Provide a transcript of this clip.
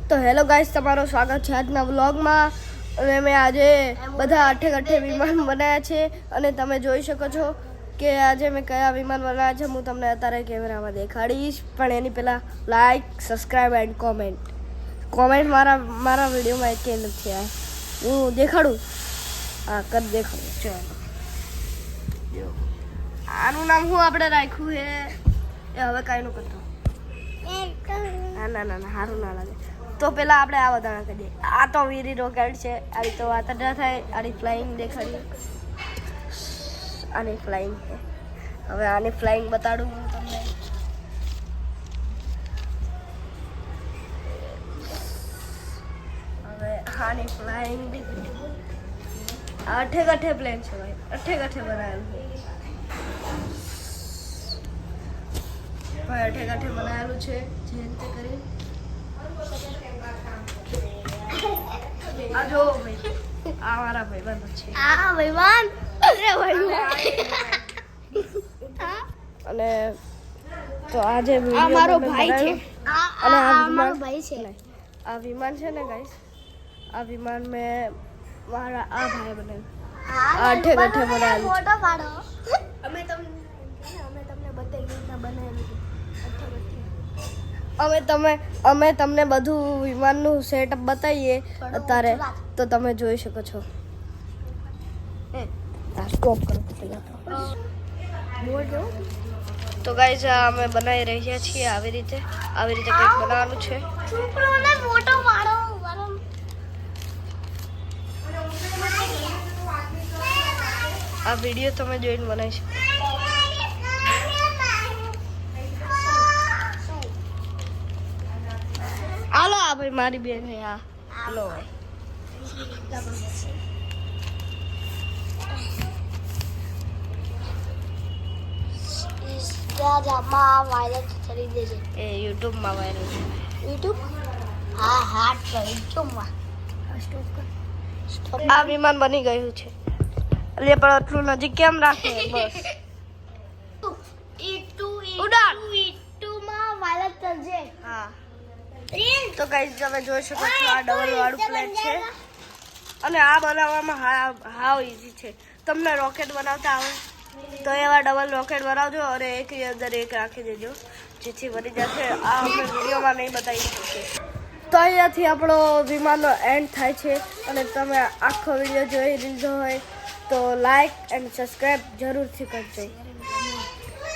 તો hello guys, તમારું સ્વાગત છે આજના વ્લોગમાં. અને મેં આજે બધા અઠે વિમાન બનાવ્યા છે અને તમે જોઈ શકો છો કે આજે મેં કયા વિમાન બનાવ્યા છે. હું તમને અત્યારે કેમેરામાં દેખાડીશ, પણ એની પહેલાં લાઈક, સબસ્ક્રાઈબ એન્ડ કોમેન્ટ મારા વિડીયોમાં એક નથી આ હું દેખાડું. હા, કદ દેખાડું. ચાલો, આનું નામ શું આપણે રાખ્યું છે એ હવે કાંઈ નું કરતો. ના સારું ના લાગે. તો પેલા આપણે આ વધારા કરીએ. આ તો વીરી રોકેટ છે. આવી તો વાત ના થાય. આની ફ્લાઇંગ દેખાડીએ. આની ફ્લાઇંગ છે. હવે આની ફ્લાઇંગ બતાડું હું તમને. હવે આની ફ્લાઇંગ અઠે પ્લેન છે ભાઈ. અઠે બનાવેલું છે ભાઈ. અઠે બનાવેલું છે જે રીતે કરી. આ જો ભાઈ, આ મારા ભાઈબંધ છે. આ ભાઈબંધ અને તો આજે આ મારો ભાઈ છે. અને આ મારો ભાઈ છે. આ વિમાન છે ને ગાઈસ, આ વિમાન મેં મારા આ ભાઈ બનાવ્યું. અઠે બનાવેલું. ફોટો પાડો. અમે તમને બતાવી રીતના બનાવેલું. અમે તમને બધું વિમાનનું સેટઅપ બતાવીએ અત્યારે, તો તમે જોઈ શકો છો. સ્ટોપ કરો તો ગાઈઝ, અમે બનાવી રહ્યા છીએ આવી રીતે કંઈક બનાવવાનું છે. આ વિડીયો તમે જોઈને બનાવી શકો. હાલો, આ ભાઈ મારી બેન છે. હા, હાલો ભાઈ. ઇન્સ્ટાગ્રામમાં વાયરલ કરી દેજે. એ યુટ્યુબમાં વાયરલ છે. યુટ્યુબ? હા યુટ્યુબમાં. આ વિમાન બની ગયું છે. એટલે પણ આટલું નજીક કેમ રાખે? બસ યુટ્યુબમાં વાયરલ કરજે. હા, તો ગાઈસ તમે જોઈ શકો છો આ ડબલ વાળું પ્લેન છે અને આ બનાવવામાં હાવ ઈઝી છે. તમને રોકેટ બનાવતા આવે તો એવા ડબલ રોકેટ બનાવજો અને એકની અંદર એક રાખી દેજો જેથી બની જશે. આ અમે વિડીયોમાં નહીં બતાવી શકીએ. તો અહીંયાથી આપણો વિમાનનો એન્ડ થાય છે. અને તમે આખો વિડીયો જોઈ લીધો હોય તો લાઈક એન્ડ સબસ્ક્રાઈબ જરૂરથી કરજો.